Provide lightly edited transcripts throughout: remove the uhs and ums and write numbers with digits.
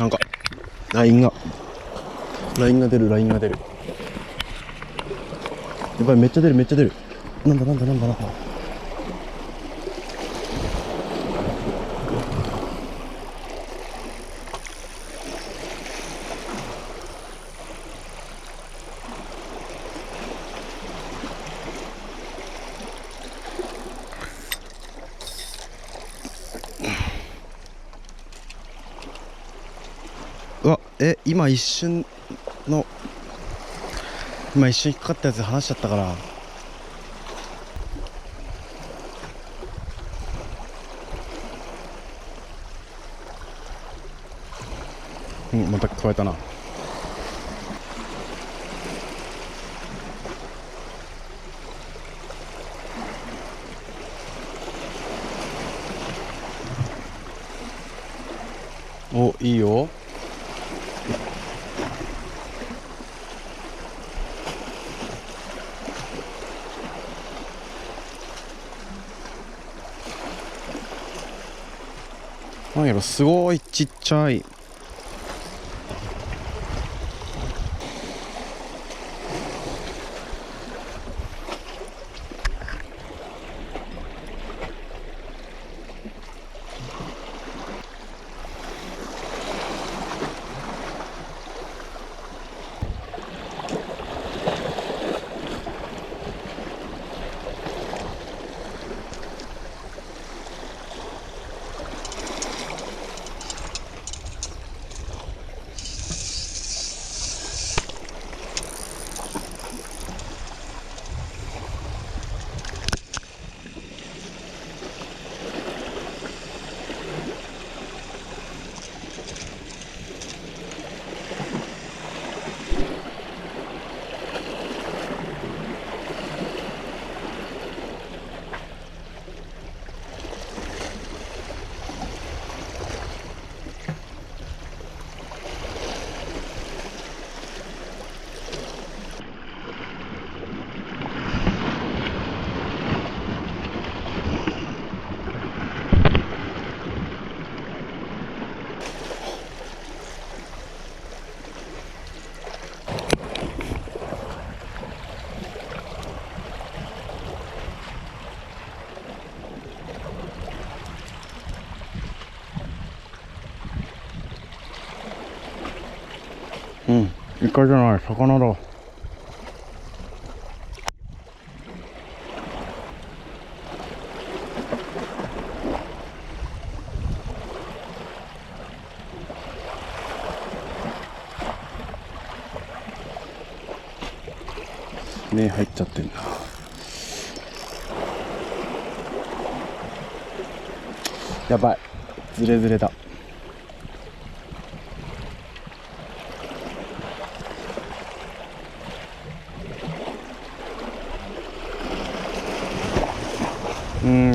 なんかラインが出る。やばい、めっちゃ出る。なんだ。うわ、今一瞬引っかかったやつ離しちゃったから。また加えたな。お、いいよ。なんやろ、すごいちっちゃい。イカじゃない、魚だ。目入っちゃってんな。やばい、ズレだ。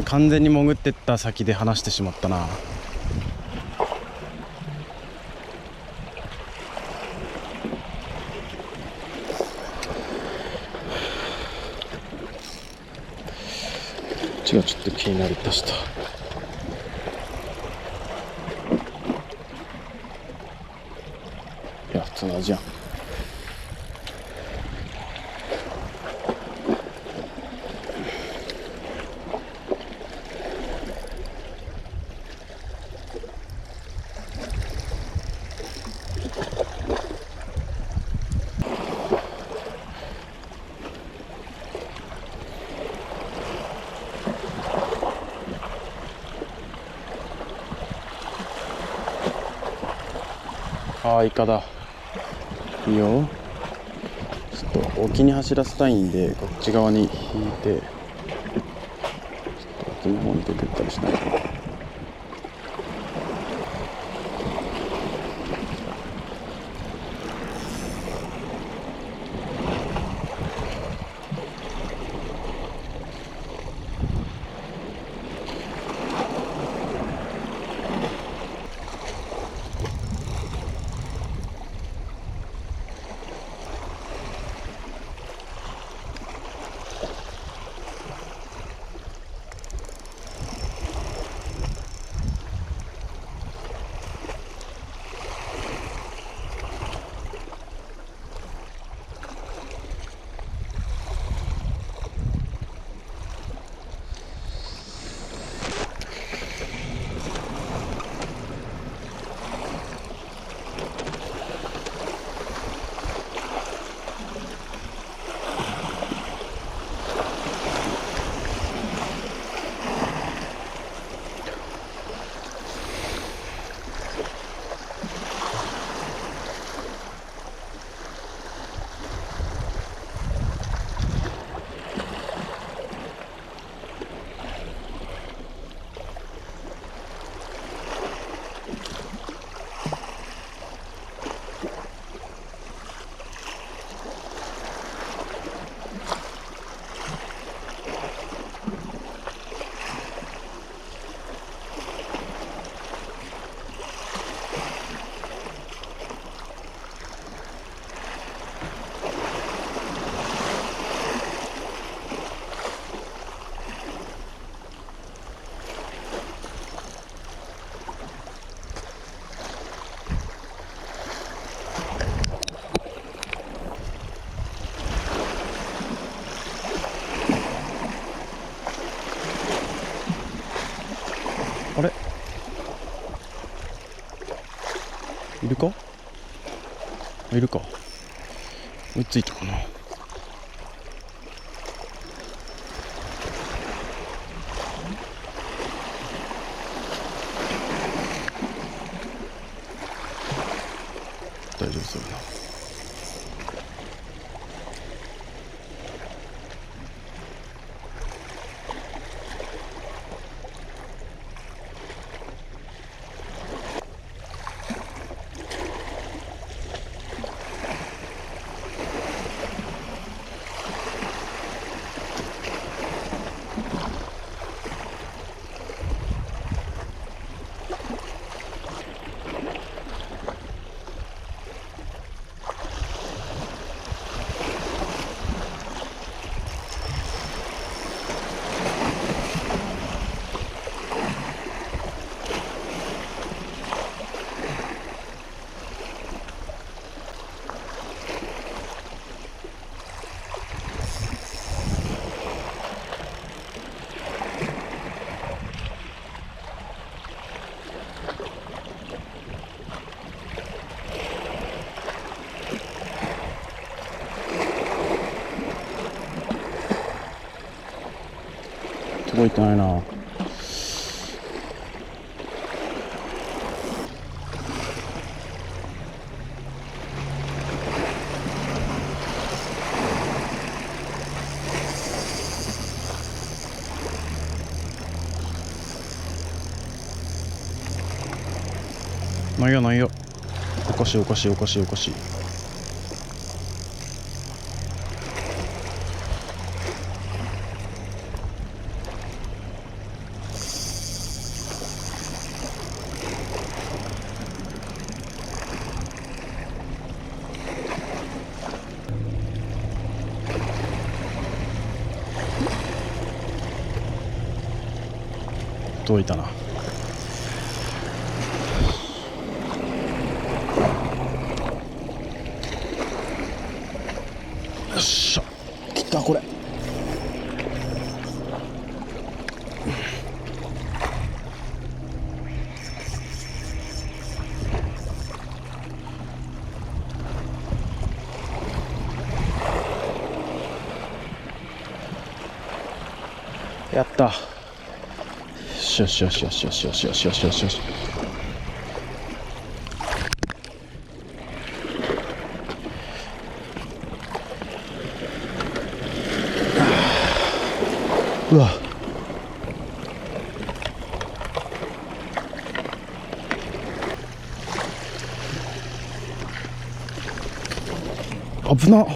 完全に潜ってった先で離してしまったな。ちょっと気になりだした。いや、普通の味やん。イカだ。いいよ。ちょっと沖に走らせたいんで、こっち側に引いて、ちょっと沖の方に出てったりしないかな。いるか、いるか、追いついたかな。大丈夫そうだな。届いてないな。ないよないよ。おかしいおかしいおかしいおかしい。届いたな。よっしゃ、来たこれ。やった。よしよしよしよしよしよしよしよしよしよし。うわ、危なっ。